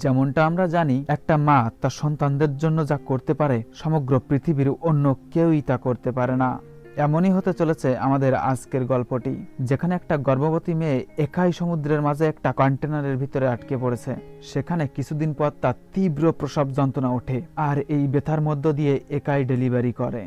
যেমনটা আমরা জানি, একটা মা তার সন্তানদের জন্য যা করতে পারে সমগ্র পৃথিবীর অন্য কেউই তা করতে পারে না। এমনই হতে চলেছে আমাদের আজকের গল্পটি, যেখানে একটা গর্ভবতী মেয়ে একাই সমুদ্রের মাঝে একটা কন্টেনারের ভিতরে আটকে পড়েছে। সেখানে কিছুদিন পর তার তীব্র প্রসব যন্ত্রণা ওঠে, আর এই ব্যথার মধ্য দিয়ে একাই ডেলিভারি করে।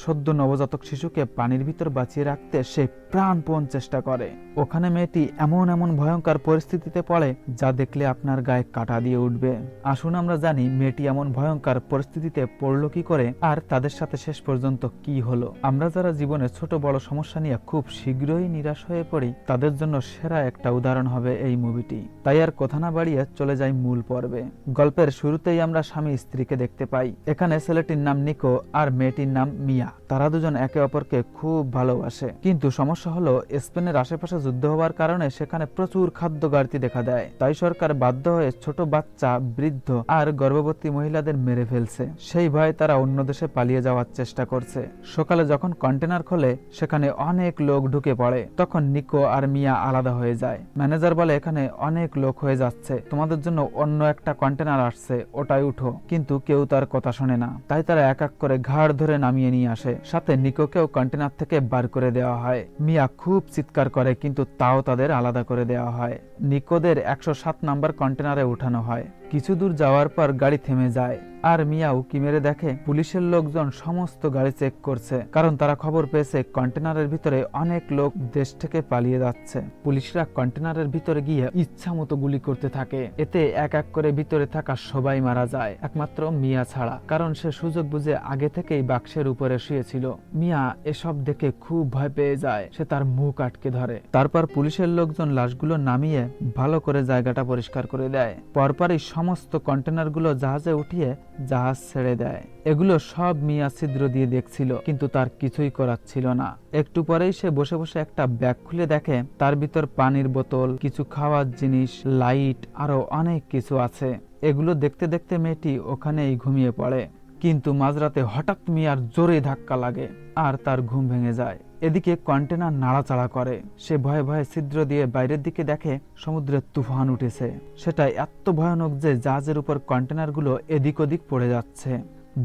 সদ্য নবজাতক শিশুকে পানির ভিতর বাঁচিয়ে রাখতে সে প্রাণপণ চেষ্টা করে। ওখানে মেয়েটি এমন এমন ভয়ঙ্কর পরিস্থিতিতে পড়ে যা দেখলে আপনার গায়ে কাঁটা দিয়ে উঠবে। আসুন আমরা জানি মেয়েটি এমন ভয়ঙ্কর পরিস্থিতিতে পড়লো কি করে, আর তাদের সাথে শেষ পর্যন্ত কি হলো। আমরা যারা জীবনে ছোট বড় সমস্যা নিয়ে খুব শীঘ্রই নিরাশ হয়ে পড়ি, তাদের জন্য সেরা একটা উদাহরণ হবে এই মুভিটি। তাই আর কথা না বাড়িয়ে চলে যাই মূল পর্বে। গল্পের শুরুতেই আমরা স্বামী স্ত্রীকে দেখতে পাই। এখানে ছেলেটির নাম নিকো আর মেয়েটির নাম মিয়া। তারা দুজন একে অপরকে খুব ভালোবাসে, কিন্তু সমস্যা হলো স্পেনের আশেপাশে যুদ্ধ হওয়ার কারণে সেখানে প্রচুর খাদ্য ঘাটতি দেখা দেয়। তাই সরকার বাধ্য হয়ে ছোট বাচ্চা, বৃদ্ধ আর গর্ভবতী মহিলাদের মেরে ফেলছে। সেই ভয়ে তারা অন্য দেশে পালিয়ে যাওয়ার চেষ্টা করছে। সকালে যখন কন্টেনার খোলে সেখানে অনেক লোক ঢুকে পড়ে। তখন নিকো আর মিয়া আলাদা হয়ে যায়। ম্যানেজার বলে, এখানে অনেক লোক হয়ে যাচ্ছে, তোমাদের জন্য অন্য একটা কন্টেনার আসছে, ওটাই উঠো। কিন্তু কেউ তার কথা শোনে না। তাই তারা এক এক করে ঘাড় ধরে নামিয়ে নিয়ে আসে। সাথে নিকোকেও কন্টেনার থেকে বার করে দেওয়া হয়। মিয়া খুব চিৎকার করে, কিন্তু তাও তাদের আলাদা করে দেওয়া হয়। নিকোদের 107 নাম্বার কন্টেনারে উঠানো হয়। কিছু দূর যাওয়ার পর গাড়ি থেমে যায়, আর মিয়া উকি মেরে দেখে পুলিশের লোকজন সমস্ত গাড়ি চেক করছে, কারণ তারা খবর পেয়েছে কন্টেনারের ভিতরে অনেক লোক দেশ থেকে পালিয়ে যাচ্ছে। পুলিশরা কন্টেনারের ভিতরে গিয়ে ইচ্ছা মতো গুলি করতে থাকে। এতে এক এক করে ভিতরে থাকা সবাই মারা যায়, একমাত্র মিয়া ছাড়া, কারণ সে সুযোগ বুঝে আগে থেকেই বাক্সের উপরে শুয়েছিল। মিয়া এসব দেখে খুব ভয় পেয়ে যায়। সে তার মুখ আটকে ধরে। তারপর পুলিশের লোকজন লাশগুলো নামিয়ে ভালো করে জায়গাটা পরিষ্কার করে দেয়। পরপরই সমস্ত কন্টেনারগুলো জাহাজে উঠিয়ে জাহাজ ছেড়ে দেয়। এগুলো সব মিয়া ছিদ্র দিয়ে দেখছিল, কিন্তু তার কিছুই করার ছিল না। একটু পরেই সে বসে বসে একটা ব্যাগ খুলে দেখে তার ভিতর পানির বোতল, কিছু খাওয়ার জিনিস, লাইট, আরো অনেক কিছু আছে। এগুলো দেখতে দেখতে মেয়েটি ওখানেই ঘুমিয়ে পড়ে। কিন্তু মাঝরাতে হঠাৎ মিয়ার জোরে ধাক্কা লাগে আর তার ঘুম ভেঙে যায়। এদিকে কন্টেনার নাড়াচাড়া করে। সে ভয়ে ভয়ে ছিদ্র দিয়ে বাইরের দিকে দেখে সমুদ্রের তুফান উঠেছে। সেটা এত ভয়ানক যে জাহাজের উপর কন্টেনারগুলো এদিক ওদিক পড়ে যাচ্ছে।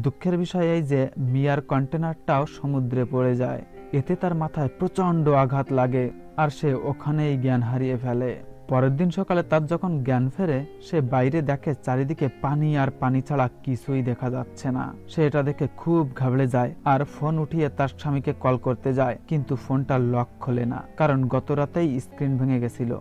দুঃখের বিষয় এই যে মিয়ার কন্টেনারটাও সমুদ্রে পড়ে যায়। এতে তার মাথায় প্রচন্ড আঘাত লাগে, আর সে ওখানেই জ্ঞান হারিয়ে ফেলে। পরের দিন সকালে তার যখন জ্ঞান ফেরে, সে বাইরে দেখে চারিদিকে পানি আর পানি ছাড়া কিছুই দেখা যাচ্ছে না। সে এটা দেখে খুব ঘাবড়ে যায় আর ফোন উঠিয়ে তার স্বামীকে কল করতে যায়, কিন্তু ফোনটা লক খোলে না, কারণ গত রাতেই স্ক্রিন ভেঙে গেছিল।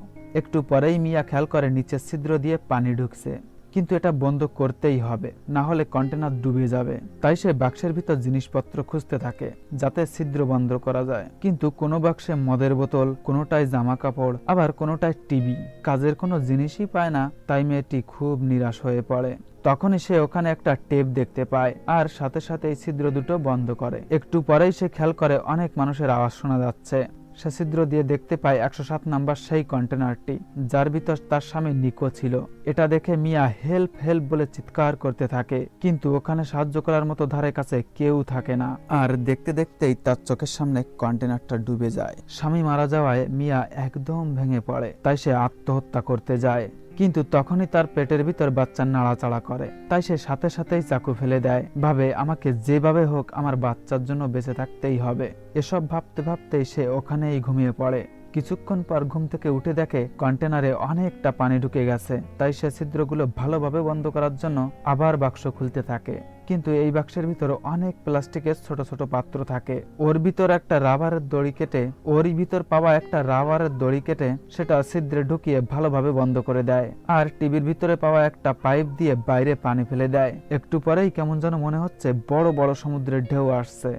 একটু পরেই মিয়া খেয়াল করে নিচের ছিদ্র দিয়ে পানি ঢুকছে, কিন্তু এটা বন্ধ করতেই হবে, না হলে কন্টেনার ডুবে যাবে। তাই সে বাক্সের ভিতর জিনিসপত্র খুঁজতে থাকে যাতে ছিদ্র বন্ধ করা যায়। কিন্তু কোনো বাক্সে মদের বোতল, কোনোটায় জামা কাপড়, আবার কোনোটায় টিভি, কাজের কোনো জিনিসই পায় না। তাই মেয়েটি খুব নিরাশ হয়ে পড়ে। তখনই সে ওখানে একটা টেপ দেখতে পায়, আর সাথে সাথে এই ছিদ্র দুটো বন্ধ করে। একটু পরেই সে খেয়াল করে অনেক মানুষের আওয়াজ শোনা যাচ্ছে। সে ছিদ্র দিয়ে দেখতে পায় 107 নাম্বার সেই কন্টেনারটি, যার ভিতর তার স্বামী নিকো ছিল। এটা দেখে মিয়া হেল্প হেল্প বলে চিৎকার করতে থাকে, কিন্তু ওখানে সাহায্য করার মতো ধারে কাছে কেউ থাকে না। আর দেখতে দেখতেই তার চোখের সামনে কন্টেনারটা ডুবে যায়। স্বামী মারা যাওয়ায় মিয়া একদম ভেঙে পড়ে। তাই সে আত্মহত্যা করতে যায়, কিন্তু তখনই তার পেটের ভিতর বাচ্চা নাড়াচাড়া করে। তাই সে সাথে সাথেই চাকু ফেলে দেয়, ভাবে আমাকে যেভাবে হোক আমার বাচ্চার জন্য বেঁচে থাকতেই হবে। এসব ভাবতে ভাবতেই সে ওখানেই ঘুমিয়ে পড়ে। কিছুক্ষণ পর ঘুম থেকে উঠে দেখে কন্টেনারে অনেকটা পানি ঢুকে গেছে। তাই সে ছিদ্রগুলো ভালোভাবে বন্ধ করার জন্য আবার বাক্স খুলতে থাকে, কিন্তু এই বাক্সের ভিতরে অনেক প্লাস্টিকের ছোট ছোট পাত্র থাকে। ওর ভিতর একটা রাবারের দড়ি কেটে ওরই ভিতর পাওয়া একটা রাবারের দড়ি কেটে সেটা ছিদ্রে ঢুকিয়ে ভালোভাবে বন্ধ করে দেয়, আর টিভির ভিতরে পাওয়া একটা পাইপ দিয়ে বাইরে পানি ফেলে দেয়। একটু পরেই কেমন যেন মনে হচ্ছে বড় বড় সমুদ্রের ঢেউ আসছে।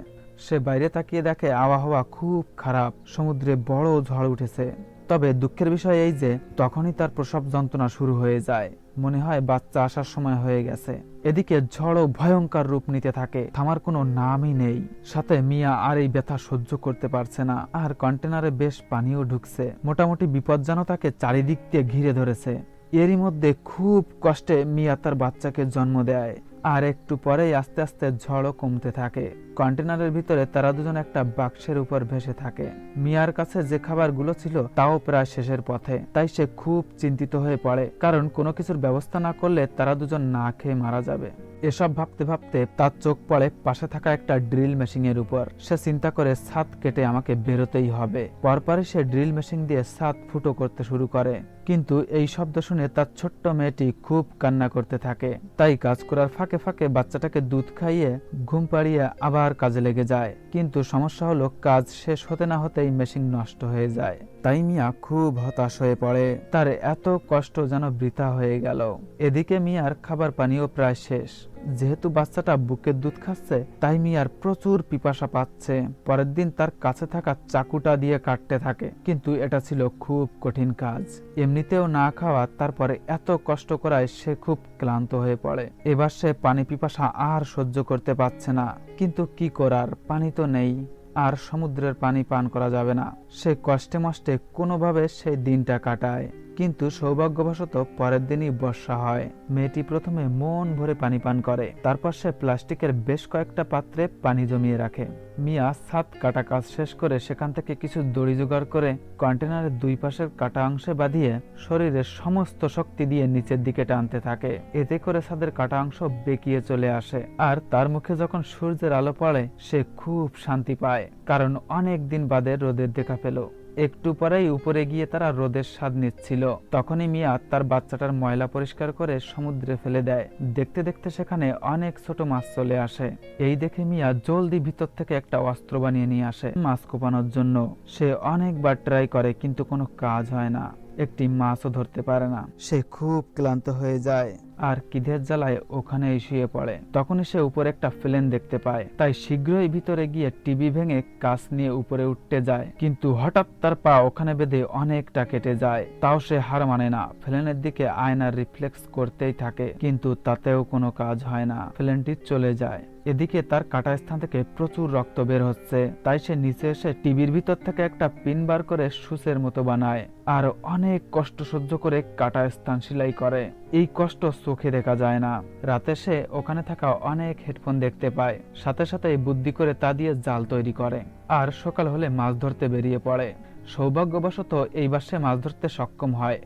সে বাইরে তাকিয়ে দেখে আবহাওয়া খুব খারাপ, সমুদ্রে বড় ঝড় উঠেছে। তবে দুঃখের বিষয় এই যে তখনই তার প্রসব যন্ত্রণা শুরু হয়ে যায়। মনে হয় বাচ্চা আসার সময় হয়ে গেছে। এদিকে ঝড়ও ভয়ঙ্কর রূপ নিতে থাকে, থামার কোনো নামই নেই। সাথে মিয়া আর এই ব্যথা সহ্য করতে পারছে না, আর কন্টেনারে বেশ পানিও ঢুকছে। মোটামুটি বিপদ যেন তাকে চারিদিক দিয়ে ঘিরে ধরেছে। এরই মধ্যে খুব কষ্টে মিয়া তার বাচ্চাকে জন্ম দেয়, আর একটু পরেই আস্তে আস্তে ঝড়ও কমতে থাকে। কন্টেনারের ভিতরে তারা দুজন একটা বাক্সের উপর ভেসে থাকে। মিয়ার কাছে যে খাবারগুলো ছিল তাও প্রায় শেষের পথে, তাই সে খুব চিন্তিত হয়ে পড়ে, কারণ কোনো কিছুর ব্যবস্থা না করলে তারা দুজন না খেয়ে মারা যাবে। এসব ভাবতে ভাবতে তার চোখ পড়ে পাশে থাকা একটা ড্রিল মেশিনের উপর। সে চিন্তা করে ছাদ কেটে আমাকে বেরোতেই হবে। পরপরই সে ড্রিল মেশিন দিয়ে ছাদ ফুটো করতে শুরু করে, কিন্তু এই শব্দ শুনে তার ছোট্ট মেয়েটি খুব কান্না করতে থাকে। তাই কাজ করার ফাঁকে ফাঁকে বাচ্চাটাকে দুধ খাইয়ে ঘুম পাড়িয়ে আবার কাজে লেগে যায়। কিন্তু সমস্যা হলো, কাজ শেষ হতে না হতেই মেশিন নষ্ট হয়ে যায়। তাই মিয়া খুব হতাশ হয়ে পড়ে। তার এত কষ্ট যেন বৃথা হয়ে গেল। এদিকে মিয়ার খাবার পানিও প্রায় শেষ। যেহেতু বাচ্চাটা বুকের দুধ খাচ্ছে, তাই মিয়ার প্রচুর পিপাসা পাচ্ছে। পরের দিন তার কাছে থাকা চাকুটা দিয়ে কাটতে থাকে, কিন্তু এটা ছিল খুব কঠিন কাজ। এমনিতেও না খাওয়া, তারপরে এত কষ্ট করায় সে খুব ক্লান্ত হয়ে পড়ে। এবার সে পানি পিপাসা আর সহ্য করতে পারছে না, কিন্তু কি করার, পানি তো নেই, আর সমুদ্রের পানি পান করা যাবে না। সে কষ্টে মষ্টে কোনোভাবে সেই দিনটা কাটায়। কিন্তু সৌভাগ্যবশত পরের দিনই বর্ষা হয়। মেয়েটি প্রথমে মন ভরে পানি পান করে, তারপর সে প্লাস্টিকের বেশ কয়েকটা পাত্রে পানি জমিয়ে রাখে। মিয়া ছাদ কাটা কাজ শেষ করে সেখান থেকে কিছু দড়ি জোগাড় করে কন্টেনারের দুই পাশের কাটা অংশে বাঁধিয়ে শরীরের সমস্ত শক্তি দিয়ে নিচের দিকে টানতে থাকে। এতে করে ছাদের কাটা অংশ বেঁকিয়ে চলে আসে, আর তার মুখে যখন সূর্যের আলো পড়ে সে খুব শান্তি পায়, কারণ অনেক দিন বাদে রোদের দেখা পেল। একটু পরেই উপরে গিয়ে তারা রোদের স্বাদ নিচ্ছিল। তখনই মিয়া তার বাচ্চাটার ময়লা পরিষ্কার করে সমুদ্রে ফেলে দেয়। দেখতে দেখতে সেখানে অনেক ছোট মাছ চলে আসে। এই দেখে মিয়া জলদি ভিতর থেকে একটা অস্ত্র বানিয়ে নিয়ে আসে মাছ কোপানোর জন্য। সে অনেকবার ট্রাই করে, কিন্তু কোনো কাজ হয় না। একটি মাছও ধরতে পারে না। সে খুব ক্লান্ত হয়ে যায় আর খিদের জ্বালায় ওখানেই শুয়ে পড়ে। তখনই সে উপরে একটা প্লেন দেখতে পায়, তাই শীঘ্রই ভিতরে গিয়ে টিভি ভেঙে কাছ নিয়ে উপরে উঠতে যায়। কিন্তু হঠাৎ তার পা ওখানে বেঁধে অনেকটা কেটে যায়। তাও সে হার মানে না, প্লেনের দিকে আয়নার রিফ্লেক্স করতেই থাকে, কিন্তু তাতেও কোনো কাজ হয় না। প্লেনটি চলে যায়। এদিকে তার কাটা স্থান থেকে প্রচুর রক্ত বের হচ্ছে, তাই সে নিচে এসে টিভির ভিতর থেকে একটা পিন বার করে সুচের মতো বানায়, আর অনেক কষ্ট সহ্য করে কাটা স্থান সেলাই করে। এই কষ্ট চোখে দেখা যায় না। রাতে সে ওখানে থাকা অনেক হেডফোন দেখতে পায়, সাথে সাথে বুদ্ধি করে তা দিয়ে জাল তৈরি করে, আর সকাল হলে মাছ ধরতে বেরিয়ে পড়ে। সৌভাগ্যবশত এইবার সে মাছ ধরতে সক্ষম হয়।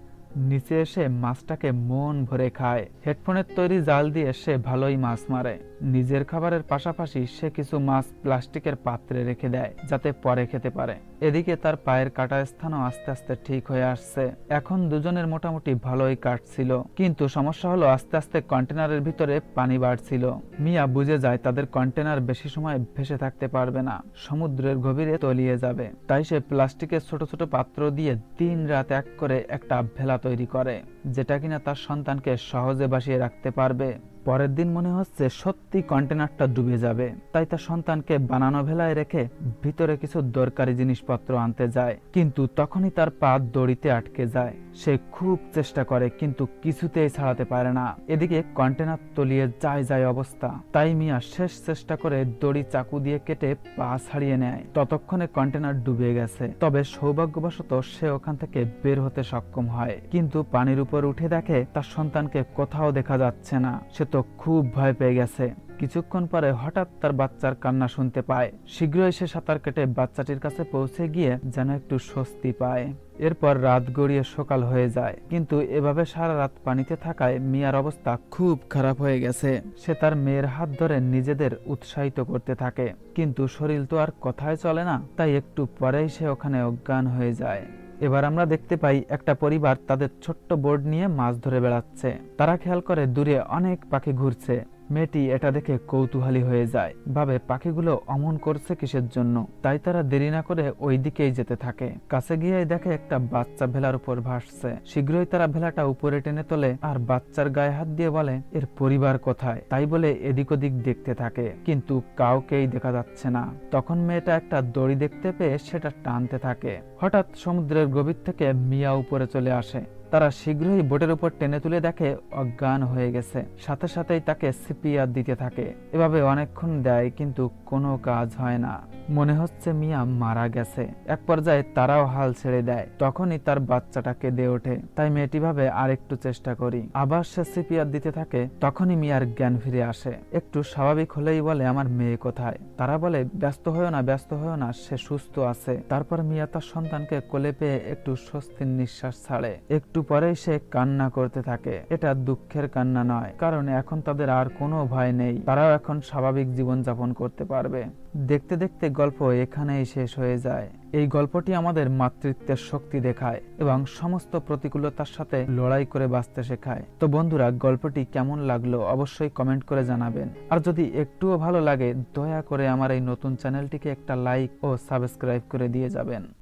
নিচে এসে মাছটাকে মন ভরে খায়। হেডফোনের তৈরি জাল দিয়ে সে ভালোই মাছ মারে। নিজের খাবারের পাশাপাশি সে কিছু মাছ প্লাস্টিকের পাত্রে রেখে দেয়, যাতে পরে খেতে পারে। এদিকে তার পায়ের কাটা স্থানও আস্তে আস্তে ঠিক হয়ে আসছে। এখন দুজনের মোটামুটি ভালোই কাটছিল, কিন্তু সমস্যা হলো আস্তে আস্তে কন্টেনারের ভিতরে পানি বাড়ছিল। মিয়া বুঝে যায় তাদের কন্টেনার বেশি সময় ভেসে থাকতে পারবে না, সমুদ্রের গভীরে তলিয়ে যাবে। তাই সে প্লাস্টিকের ছোট ছোট পাত্র দিয়ে দিন রাত এক করে একটা ভেলা তৈরি করে, যেটা কিনা তার সন্তানকে সহজে বাসিয়ে রাখতে পারবে। পরের দিন মনে হচ্ছে সত্যি কন্টেনারটা ডুবে যাবে, তাই তার সন্তানকে বানানো ভেলায় রেখে ভিতরে কিছু দরকারি জিনিসপত্র আনতে যায়। কিন্তু তখনই তার পা দড়িতে আটকে যায়। সে খুব চেষ্টা করে, কিন্তু কিছুতেই ছাড়াতে পারে না। এদিকে কন্টেনার তলিয়ে যায় অবস্থা। তাই মিয়া শেষ চেষ্টা করে দড়ি চাকু দিয়ে কেটে পা ছাড়িয়ে নেয়। ততক্ষণে কন্টেনার ডুবে গেছে। তবে সৌভাগ্যবশত সে ওখান থেকে বের হতে সক্ষম হয়, কিন্তু পানির উপর উঠে দেখে তার সন্তানকে কোথাও দেখা যাচ্ছে না। সে তো খুব ভয় পেয়ে গেছে। কিছুক্ষণ পরে হঠাৎ তার বাচ্চার কান্না শুনতে পায়। শীঘ্রই সে সাঁতার কেটে বাচ্চাটির কাছে পৌঁছে গিয়ে যেন একটু স্বস্তি পায়। এরপর রাত গড়িয়ে সকাল হয়ে যায়, কিন্তু এভাবে সারা রাত পানিতে থাকায় মিয়ার অবস্থা খুব খারাপ হয়ে গেছে। সে তার মেয়ের হাত ধরে নিজেদের উৎসাহিত করতে থাকে, কিন্তু শরীর তো আর কথায় চলে না, তাই একটু পরেই সে ওখানে অজ্ঞান হয়ে যায়। এবার আমরা দেখতে পাই একটা পরিবার তাদের ছোট্ট বোর্ড নিয়ে মাছ ধরে বেড়াচ্ছে। তারা খেয়াল করে দূরে অনেক পাখি ঘুরছে। মেয়েটি এটা দেখে কৌতূহলী হয়ে যায়, ভাবে পাখিগুলো অমন করছে কিসের জন্য। তাই তারা দেরি না করে ওই দিকেই যেতে থাকে। কাছে গিয়ে দেখে একটা বাচ্চা ভেলার উপর ভাসছে। শীঘ্রই তারা ভেলাটা উপরে টেনে তোলে আর বাচ্চার গায়ে হাত দিয়ে বলে, এর পরিবার কোথায়? তাই বলে এদিক ওদিক দেখতে থাকে, কিন্তু কাউকেই দেখা যাচ্ছে না। তখন মেয়েটা একটা দড়ি দেখতে পেয়ে সেটা টানতে থাকে। হঠাৎ সমুদ্রের গভীর থেকে মিয়া উপরে চলে আসে। তারা শীঘ্রই বোটের উপর টেনে তুলে দেখে অজ্ঞান হয়ে গেছে। সাথে সাথেই তাকে সিপিআর দিতে থাকে। এভাবে অনেকক্ষণ দেয়, কিন্তু কোনো কাজ হয় না। মনে হচ্ছে মিয়া মারা গেছে। এক পর্যায়ে তারাও হাল ছেড়ে দেয়। তখনই তার বাচ্চাটা কেঁদে ওঠে। তাই মেয়েটি ভাবে আরেকটু চেষ্টা করি। আবার সে সিপিআর দিতে থাকে। তখনই মিয়ার জ্ঞান ফিরে আসে। একটু স্বাভাবিক হলেই বলে, আমার মেয়ে কোথায়? তারা বলে, ব্যস্ত হয়েও না, ব্যস্ত হয়েও না, সে সুস্থ আছে। তারপর মিয়া তার সন্তানকে কোলে পেয়ে একটু স্বস্তির নিঃশ্বাস ছাড়ে। একটু পরেই সে কান্না করতে থাকে। এটা দুঃখের কান্না নয়, কারণ এখন তাদের আর কোনো ভয় নেই। তারাও এখন স্বাভাবিক জীবন যাপন করতে পারবে। দেখতে দেখতে গল্প এখানেই শেষ হয়ে যায়। এই গল্পটি আমাদের মাতৃত্বের শক্তি দেখায় এবং সমস্ত প্রতিকূলতার সাথে লড়াই করে বাঁচতে শেখায়। তো বন্ধুরা, গল্পটি কেমন লাগলো অবশ্যই কমেন্ট করে জানাবেন। আর যদি একটুও ভালো লাগে, দয়া করে আমার এই নতুন চ্যানেলটিকে একটা লাইক ও সাবস্ক্রাইব করে দিয়ে যাবেন।